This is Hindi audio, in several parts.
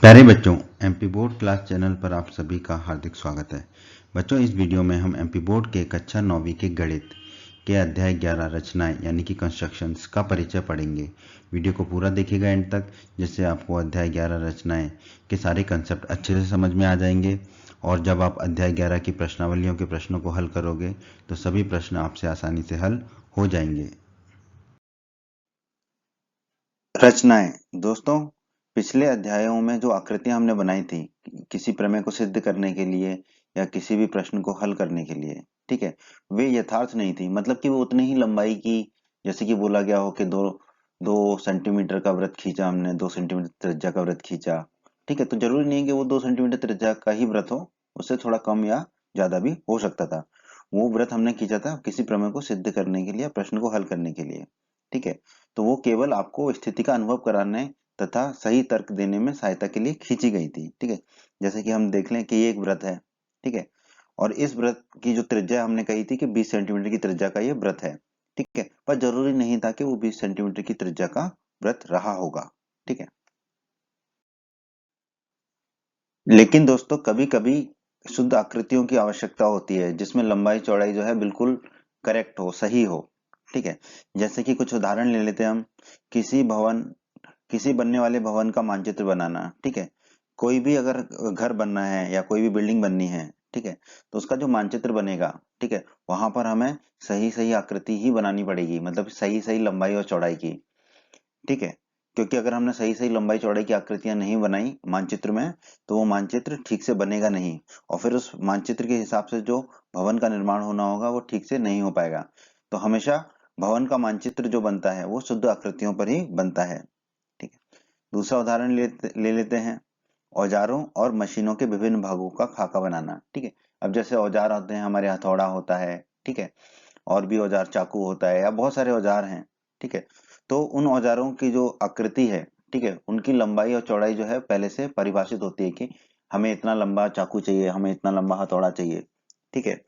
प्यारे बच्चों, एमपी बोर्ड क्लास चैनल पर आप सभी का हार्दिक स्वागत है। बच्चों, इस वीडियो में हम एमपी बोर्ड के कक्षा 9वीं के गणित के अध्याय 11 रचनाएं यानी कि कंस्ट्रक्शंस का परिचय पढ़ेंगे। वीडियो को पूरा देखिएगा एंड तक, जिससे आपको अध्याय 11 रचनाएं के सारे कंसेप्ट अच्छे से समझ में आ जाएंगे। और जब आप अध्याय 11 की प्रश्नावलियों के प्रश्नों को हल करोगे तो सभी प्रश्न आपसे आसानी से हल हो जाएंगे। रचनाएं। दोस्तों, पिछले अध्यायों में जो आकृतियां हमने बनाई थी किसी प्रमेय को सिद्ध करने के लिए या किसी भी प्रश्न को हल करने के लिए, ठीक है, वे यथार्थ नहीं थी। मतलब कि वो उतनी ही लंबाई की, जैसे कि बोला गया हो कि दो दो सेंटीमीटर का वृत्त खींचा हमने, 2 सेंटीमीटर त्रिज्या का वृत्त खींचा, ठीक है। तो जरूरी नहीं कि वो 2 सेंटीमीटर त्रिज्या का ही वृत्त हो, उससे थोड़ा कम या ज्यादा भी हो सकता था। वो वृत्त हमने खींचा था किसी प्रमेय को सिद्ध करने के लिए, प्रश्न को हल करने के लिए, ठीक है। तो वो केवल आपको स्थिति का अनुभव कराने तथा सही तर्क देने में सहायता के लिए खींची गई थी, ठीक है। जैसे कि हम देख लें कि ये एक वृत्त है, ठीक है, और इस वृत्त की जो त्रिज्या हमने कही थी कि 20 सेंटीमीटर की त्रिज्या का ये वृत्त है, ठीक है। पर जरूरी नहीं था कि वो 20 सेंटीमीटर की त्रिज्या का वृत्त रहा होगा, ठीक है। लेकिन दोस्तों, कभी कभी शुद्ध आकृतियों की आवश्यकता होती है जिसमें लंबाई चौड़ाई जो है बिल्कुल करेक्ट हो, सही हो, ठीक है। जैसे कि कुछ उदाहरण ले लेते हैं हम। किसी भवन किसी बनने वाले भवन का मानचित्र बनाना, ठीक है। कोई भी अगर घर बनना है या कोई भी बिल्डिंग बननी है, ठीक है, तो उसका जो मानचित्र बनेगा, ठीक है, वहां पर हमें सही सही आकृति ही बनानी पड़ेगी, मतलब सही सही लंबाई और चौड़ाई की, ठीक है। क्योंकि अगर हमने सही सही लंबाई चौड़ाई की आकृतियां नहीं बनाई मानचित्र में, तो वो मानचित्र ठीक से बनेगा नहीं, और फिर उस मानचित्र के हिसाब से जो भवन का निर्माण होना होगा वो ठीक से नहीं हो पाएगा। तो हमेशा भवन का मानचित्र जो बनता है वो शुद्ध आकृतियों पर ही बनता है, ठीक है। दूसरा उदाहरण ले लेते हैं। औजारों और मशीनों के विभिन्न भागों का खाका बनाना, ठीक है। अब जैसे औजार होते हैं, हमारे हथौड़ा होता है, ठीक है, और भी औजार, चाकू होता है, या बहुत सारे औजार हैं, ठीक है। तो उन औजारों की जो आकृति है, ठीक है, उनकी लंबाई और चौड़ाई जो है पहले से परिभाषित होती है कि हमें इतना लंबा चाकू चाहिए, हमें इतना लंबा हथौड़ा चाहिए, ठीक है।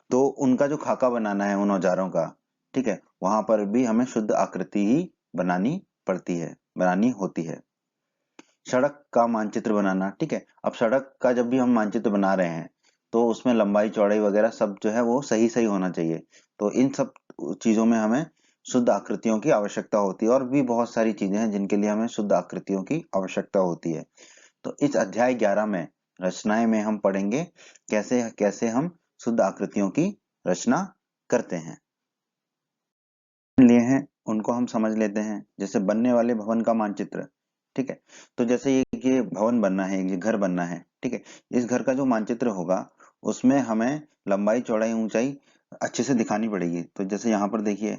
तो उनका जो खाका बनाना है उन औजारों का, ठीक है, वहां पर भी हमें शुद्ध आकृति ही बनानी पड़ती है, बनानी होती है। सड़क का मानचित्र बनाना, ठीक है। अब सड़क का जब भी हम मानचित्र बना रहे हैं तो उसमें लंबाई चौड़ाई वगैरह सब जो है वो सही सही होना चाहिए। तो इन सब चीजों में हमें शुद्ध आकृतियों की आवश्यकता होती है, और भी बहुत सारी चीजें हैं जिनके लिए हमें शुद्ध आकृतियों की आवश्यकता होती है। तो इस अध्याय 11 में, रचनाएं में, हम पढ़ेंगे कैसे कैसे हम शुद्ध आकृतियों की रचना करते हैं। लिए हैं उनको हम समझ लेते हैं। जैसे बनने वाले भवन का मानचित्र, ठीक है। तो जैसे ये भवन बनना है, ये घर बनना है, ठीक है। इस घर का जो मानचित्र होगा उसमें हमें लंबाई चौड़ाई ऊंचाई अच्छे से दिखानी पड़ेगी। तो जैसे यहाँ पर देखिए,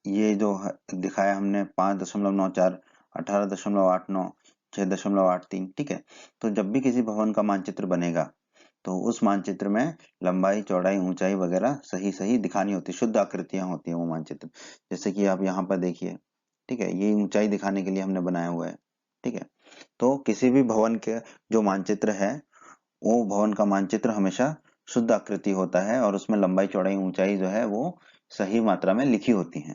ये जो दिखाया हमने 5.94, 18.89, 6.83, ठीक है। तो जब भी किसी भवन का मानचित्र बनेगा तो उस मानचित्र में लंबाई चौड़ाई ऊंचाई वगैरह सही सही दिखानी होती है, शुद्ध आकृतियां होती हैं वो मानचित्र। जैसे कि आप यहाँ पर देखिए, ठीक है, ये ऊंचाई दिखाने के लिए हमने बनाया हुआ है, ठीक है। तो किसी भी भवन के जो मानचित्र है, वो भवन का मानचित्र हमेशा शुद्ध आकृति होता है, और उसमें लंबाई चौड़ाई ऊंचाई जो है वो सही मात्रा में लिखी होती है।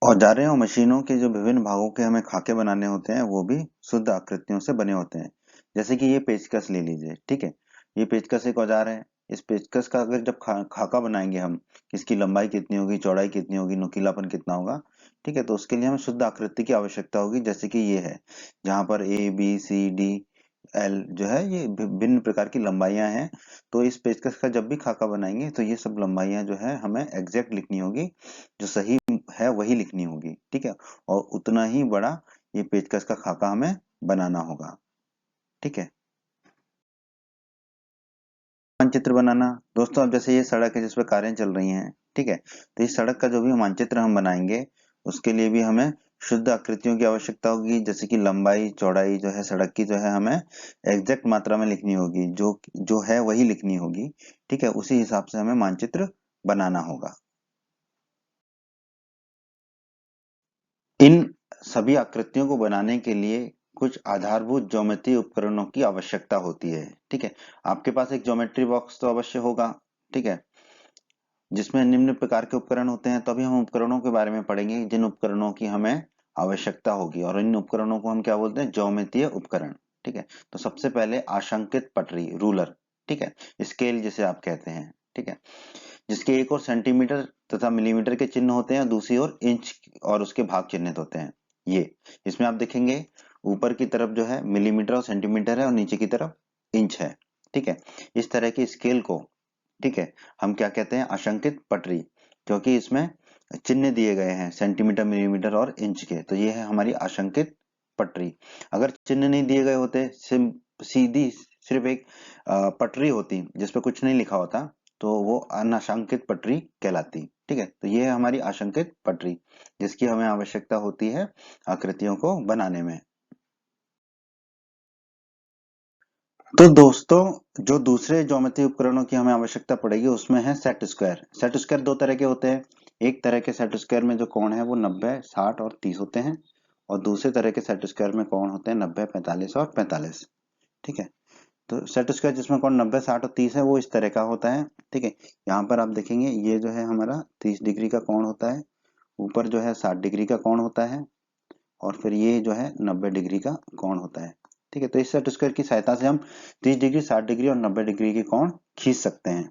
औजारें और मशीनों के जो विभिन्न भागों के हमें खाके बनाने होते हैं वो भी शुद्ध आकृतियों से बने होते हैं। जैसे कि ये पेचकस ले लीजिए, ठीक है। ये पेचकस एक औजार है। इस पेचकस का अगर जब खाका बनाएंगे हम, इसकी लंबाई कितनी होगी, चौड़ाई कितनी होगी, नुकीलापन कितना होगा, ठीक है, तो उसके लिए हमें शुद्ध आकृति की आवश्यकता होगी। जैसे कि ये है, जहां पर A B C D L जो है ये भिन्न प्रकार की लंबाइयां हैं। तो इस पेचकस का जब भी खाका बनाएंगे तो ये सब लंबाइयां जो है हमें एग्जैक्ट लिखनी होगी, जो सही है वही लिखनी होगी, ठीक है। और उतना ही बड़ा ये पेचकस का खाका हमें बनाना होगा, ठीक है। मानचित्र बनाना। दोस्तों, अब जैसे ये सड़क है जिस पर कारें चल रही हैं, ठीक है, तो इस सड़क का जो भी मानचित्र हम बनाएंगे उसके लिए भी हमें शुद्ध आकृतियों की आवश्यकता होगी। जैसे कि लंबाई चौड़ाई जो है सड़क की जो है हमें एग्जैक्ट मात्रा में लिखनी होगी, जो जो है वही लिखनी होगी, ठीक है। उसी हिसाब से हमें मानचित्र बनाना होगा। इन सभी आकृतियों को बनाने के लिए कुछ आधारभूत ज्योमेट्री उपकरणों की आवश्यकता होती है, ठीक है। आपके पास एक ज्योमेट्री बॉक्स तो अवश्य होगा, ठीक है, जिसमें निम्न प्रकार के उपकरण होते हैं। तो अभी हम उपकरणों के बारे में पढ़ेंगे जिन उपकरणों की हमें आवश्यकता होगी, और इन उपकरणों को हम क्या बोलते हैं, ज्यामितीय उपकरण। ठीक है, तो सबसे पहले आशंकित पटरी, रूलर। ठीक है, स्केल जिसे आप कहते हैं। ठीक है, जिसके एक और सेंटीमीटर तथा मिलीमीटर के चिन्ह होते हैं, दूसरी ओर इंच और उसके भाग चिन्हित होते हैं। ये इसमें आप देखेंगे ऊपर की तरफ जो है मिलीमीटर और सेंटीमीटर है, और नीचे की तरफ इंच है। ठीक है, इस तरह की स्केल को, ठीक है, हम क्या कहते हैं, आशंकित पटरी, क्योंकि इसमें चिन्ह दिए गए हैं सेंटीमीटर, मिलीमीटर और इंच के, तो ये है हमारी आशंकित पटरी। अगर चिन्ह नहीं दिए गए होते, सीधी सिर्फ एक पटरी होती जिसपे कुछ नहीं लिखा होता, तो वो अनाशंकित पटरी कहलाती। ठीक है, तो ये है हमारी आशंकित पटरी, जिसकी हमें आवश्यकता होती है आकृतियों को बनाने में। तो दोस्तों, जो दूसरे ज्योमेट्री उपकरणों की हमें आवश्यकता पड़ेगी उसमें है सेट स्क्वायर। सेट स्क्वायर दो तरह के होते हैं। एक तरह के सेट स्क्वायर में जो कोण है वो 90, 60 और 30 होते हैं, और दूसरे तरह के सेट स्क्वायर में कोण होते हैं 90, 45 और 45। ठीक है, तो सेट स्क्वायर जिसमें कोण 90, 60 और 30 है वो इस तरह का होता है। ठीक है, यहाँ पर आप देखेंगे ये जो है हमारा 30 डिग्री का कोण होता है, ऊपर जो है 60 डिग्री का कोण होता है, और फिर ये जो है 90 डिग्री का कोण होता है। ठीक है, तो इस सेट स्क्वायर की सहायता से हम 30 डिग्री, 60 डिग्री और 90 डिग्री के कोण खींच सकते हैं।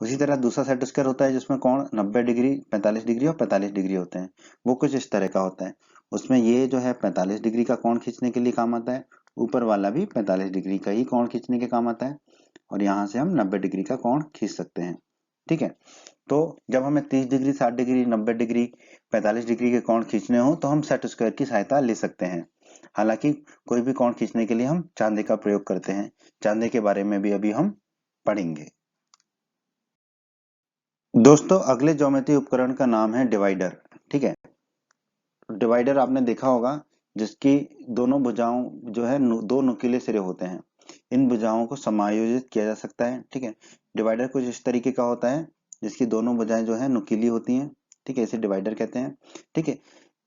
उसी तरह दूसरा सेट स्क्वायर होता है जिसमें कोण 90 डिग्री, 45 डिग्री और 45 डिग्री होते हैं। वो कुछ इस तरह का होता है। उसमें ये जो है 45 डिग्री का कोण खींचने के लिए काम आता है, ऊपर वाला भी 45 डिग्री का ही कोण खींचने के काम आता है, और यहाँ से हम 90 डिग्री का कोण खींच सकते हैं। ठीक है, तो जब हमें 30 डिग्री, 60 डिग्री, 90 डिग्री, 45 डिग्री के कोण खींचने हो तो हम सेट स्क्वायर की सहायता ले सकते हैं। हालांकि कोई भी कोण खींचने के लिए हम चांदे का प्रयोग करते हैं। चांदे के बारे में भी अभी हम पढ़ेंगे। दोस्तों, अगले ज्योमेट्री उपकरण का नाम है डिवाइडर। ठीक है, डिवाइडर आपने देखा होगा, जिसकी दोनों भुजाओं जो है दो नुकीले सिरे होते हैं। इन भुजाओं को समायोजित किया जा सकता है। ठीक है, डिवाइडर कुछ इस तरीके का होता है जिसकी दोनों भुजाएं जो है नुकीली होती हैं। ठीक है, इसे डिवाइडर कहते हैं। ठीक है,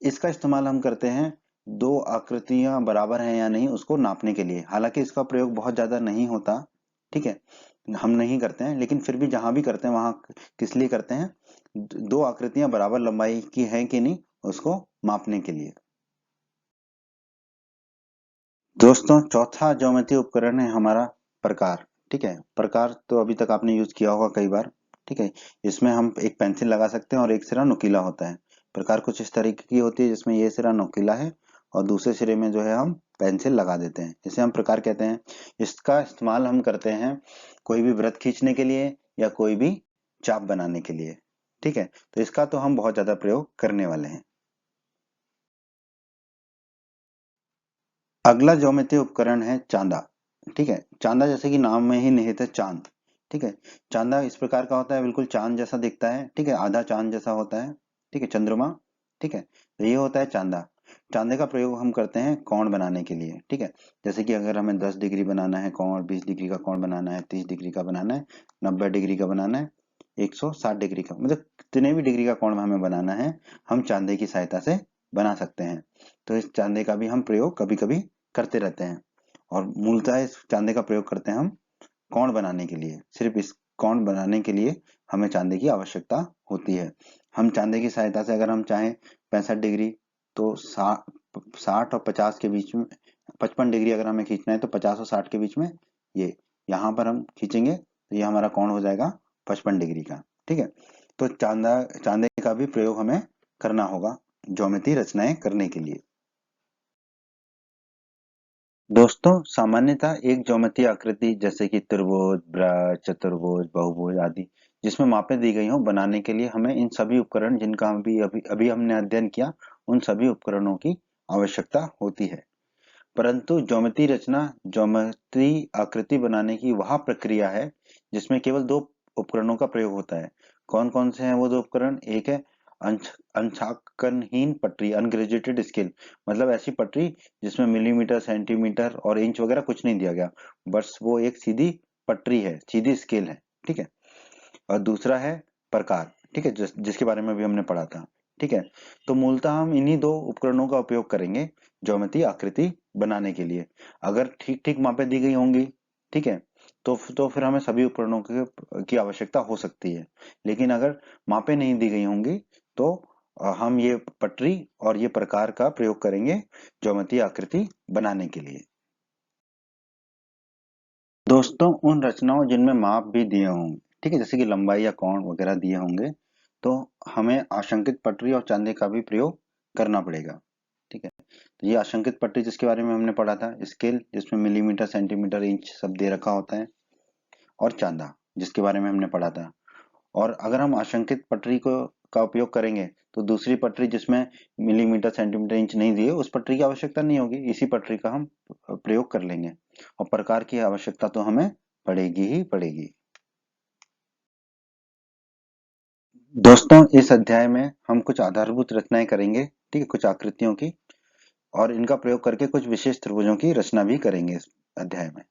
इसका इस्तेमाल हम करते हैं दो आकृतियां बराबर हैं या नहीं उसको नापने के लिए। हालांकि इसका प्रयोग बहुत ज्यादा नहीं होता। ठीक है, हम नहीं करते हैं, लेकिन फिर भी जहां भी करते हैं वहां किस लिए करते हैं, दो आकृतियां बराबर लंबाई की हैं कि नहीं उसको मापने के लिए। दोस्तों, चौथा ज्योमेट्री उपकरण है हमारा प्रकार। ठीक है, प्रकार तो अभी तक आपने यूज किया होगा कई बार। ठीक है, इसमें हम एक पेंसिल लगा सकते हैं और एक सिरा नुकीला होता है। प्रकार कुछ इस तरीके की होती है जिसमें ये सिरा नुकीला है और दूसरे सिरे में जो है हम पेंसिल लगा देते हैं, इसे हम प्रकार कहते हैं। इसका इस्तेमाल हम करते हैं कोई भी वृत्त खींचने के लिए या कोई भी चाप बनाने के लिए। ठीक है, तो इसका तो हम बहुत ज्यादा प्रयोग करने वाले हैं। अगला ज्योमेट्री उपकरण है चांदा। ठीक है, चांदा जैसे कि नाम में ही निहित है चांद। ठीक है, चांदा इस प्रकार का होता है, बिल्कुल चांद जैसा दिखता है। ठीक है, आधा चांद जैसा होता है। ठीक है, चंद्रमा। ठीक है, तो ये होता है चांदा। चांदे का प्रयोग हम करते हैं कोण बनाने के लिए। ठीक है, जैसे कि अगर हमें 10 डिग्री बनाना है कोण, 20 डिग्री का कोण बनाना है, 30 डिग्री का बनाना है, 90 डिग्री का बनाना है, 160 डिग्री का, मतलब कितने भी डिग्री का कोण हमें बनाना है, हम चांदे की सहायता से बना सकते हैं। तो इस चांदे का भी हम प्रयोग कभी कभी करते रहते हैं, और मूलतः इस चांदे का प्रयोग करते हैं हम कौन बनाने के लिए। सिर्फ इस कौन बनाने के लिए हमें चांदे की आवश्यकता होती है। हम चांदे की सहायता से अगर हम चाहें 65 डिग्री, तो 60 और 50 के बीच में, 55 डिग्री अगर हमें खींचना है तो 50 और 60 के बीच में ये यहाँ पर हम खींचेंगे तो ये हमारा कौन हो जाएगा 55 डिग्री का। ठीक है, तो चांदे का भी प्रयोग हमें करना होगा ज्योमेट्री रचनाएं करने के लिए। दोस्तों, सामान्यतः एक ज्यामितीय आकृति जैसे कि त्रिभुज, वृत्त, चतुर्भुज, बहुभुज आदि जिसमें मापें दी गई हों, बनाने के लिए हमें इन सभी उपकरण जिनका अभी अभी अभी हमने अध्ययन किया, उन सभी उपकरणों की आवश्यकता होती है। परंतु ज्योमेट्री रचना, ज्योमेट्री आकृति बनाने की वह प्रक्रिया है जिसमें केवल दो उपकरणों का प्रयोग होता है। कौन कौन से हैं वो दो उपकरण? एक है अंशांकनहीन पटरी, अनग्रेजुएटेड स्केल, मतलब ऐसी पटरी जिसमें मिलीमीटर, सेंटीमीटर और इंच वगैरह कुछ नहीं दिया गया, बस वो एक सीधी पटरी है, सीधी स्केल है। ठीक है, और दूसरा है प्रकार। ठीक है, जिसके बारे में भी हमने पढ़ा था। ठीक है, तो मूलतः हम इन्हीं दो उपकरणों का उपयोग करेंगे ज्योमेट्री आकृति बनाने के लिए। अगर ठीक ठीक मापें दी गई होंगी, ठीक है, तो फिर हमें सभी उपकरणों की आवश्यकता हो सकती है। लेकिन अगर मापें नहीं दी गई होंगी तो हम ये पटरी और ये प्रकार का प्रयोग करेंगे ज्यामितीय आकृति बनाने के लिए। दोस्तों उन रचनाओं जिनमें माप भी दिए होंगे, ठीक है, जैसे कि लंबाई या कोण वगैरह दिए होंगे, तो हमें आशंकित पटरी और चांदे का भी प्रयोग करना पड़ेगा। ठीक है, तो ये आशंकित पटरी जिसके बारे में हमने पढ़ा था, स्केल जिसमें मिलीमीटर सेंटीमीटर इंच सब दे रखा होता है, और चांदा जिसके बारे में हमने पढ़ा था। और अगर हम आशंकित पटरी को का उपयोग करेंगे तो दूसरी पटरी जिसमें मिलीमीटर सेंटीमीटर इंच नहीं दिए उस पटरी की आवश्यकता नहीं होगी, इसी पटरी का हम प्रयोग कर लेंगे। और प्रकार की आवश्यकता तो हमें पड़ेगी ही पड़ेगी। दोस्तों इस अध्याय में हम कुछ आधारभूत रचनाएं करेंगे, ठीक है, कुछ आकृतियों की, और इनका प्रयोग करके कुछ विशेष त्रिभुजों की रचना भी करेंगे। इस अध्याय में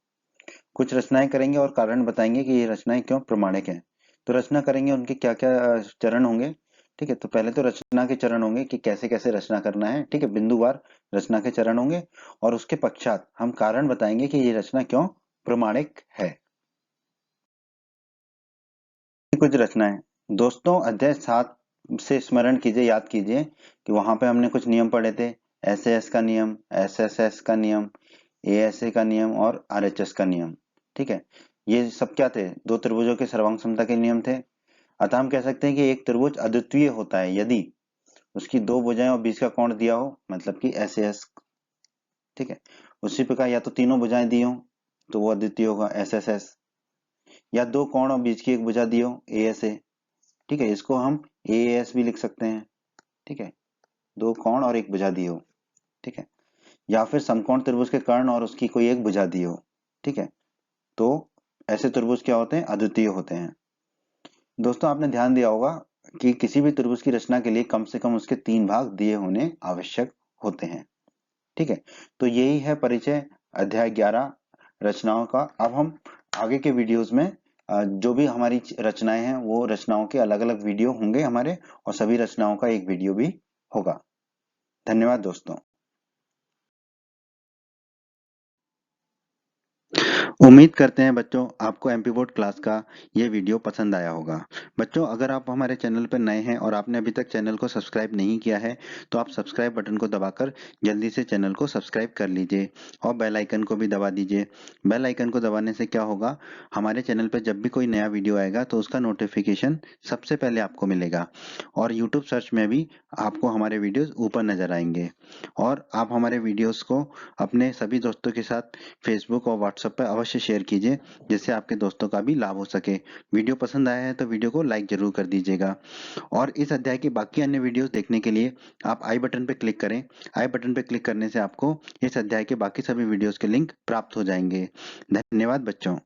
कुछ रचनाएं करेंगे और कारण बताएंगे कि ये रचनाएं क्यों प्रमाणिक हैं। तो रचना करेंगे, उनके क्या क्या चरण होंगे। ठीक है, तो पहले तो रचना के चरण होंगे कि कैसे कैसे रचना करना है, ठीक है, बिंदुवार रचना के चरण होंगे। और उसके पश्चात हम कारण बताएंगे कि ये रचना क्यों प्रमाणिक है। कुछ रचनाएं दोस्तों, अध्याय 7 से स्मरण कीजिए, याद कीजिए कि वहां पे हमने कुछ नियम पढ़े थे। एसएएस का नियम, एसएसएस का नियम, एएसए का नियम और आरएचएस का नियम। ठीक है, ये सब क्या थे? दो त्रिभुजों के सर्वांग समता के नियम थे। अतः हम कह सकते हैं कि एक त्रिभुज अद्वितीय होता है यदि उसकी दो भुजाएं और बीच का कोण दिया हो, मतलब कि एसएएस। ठीक है, उसी प्रकार या तो तीनों भुजाएं दी हो तो वो अद्वितीय होगा, एसएसएस। या दो कोण और बीच की एक भुजा दी हो, एएसए। ठीक है, इसको हम एएस भी लिख सकते हैं। ठीक है, दो कोण और एक भुजा दी हो। ठीक है, या फिर समकोण त्रिभुज के कर्ण और उसकी कोई एक भुजा दी हो। ठीक है, तो ऐसे त्रिभुज क्या होते हैं? अद्वितीय होते हैं। दोस्तों आपने ध्यान दिया होगा कि किसी भी त्रिभुज की रचना के लिए कम से कम उसके 3 भाग दिए होने आवश्यक होते हैं। ठीक है, तो यही है परिचय अध्याय 11 रचनाओं का। अब हम आगे के वीडियोस में जो भी हमारी रचनाएं हैं वो रचनाओं के अलग अलग वीडियो होंगे हमारे, और सभी रचनाओं का एक वीडियो भी होगा। धन्यवाद दोस्तों। उम्मीद करते हैं बच्चों आपको एमपी बोर्ड क्लास का ये वीडियो पसंद आया होगा। बच्चों अगर आप हमारे चैनल पर नए हैं और आपने अभी तक चैनल को सब्सक्राइब नहीं किया है तो आप सब्सक्राइब बटन को दबाकर जल्दी से चैनल को सब्सक्राइब कर लीजिए और बेल आइकन को भी दबा दीजिए। बेल आइकन को दबाने से क्या होगा, हमारे चैनल पर जब भी कोई नया वीडियो आएगा तो उसका नोटिफिकेशन सबसे पहले आपको मिलेगा, और यूट्यूब सर्च में भी आपको हमारे वीडियोस ऊपर नजर आएंगे। और आप हमारे वीडियोस को अपने सभी दोस्तों के साथ फेसबुक और व्हाट्सएप पर अवश्य शेयर कीजिए, जिससे आपके दोस्तों का भी लाभ हो सके। वीडियो पसंद आया है तो वीडियो को लाइक जरूर कर दीजिएगा। और इस अध्याय के बाकी अन्य वीडियोस देखने के लिए आप आई बटन पर क्लिक करें। आई बटन पर क्लिक करने से आपको इस अध्याय के बाकी सभी वीडियोस के लिंक प्राप्त हो जाएंगे। धन्यवाद बच्चों।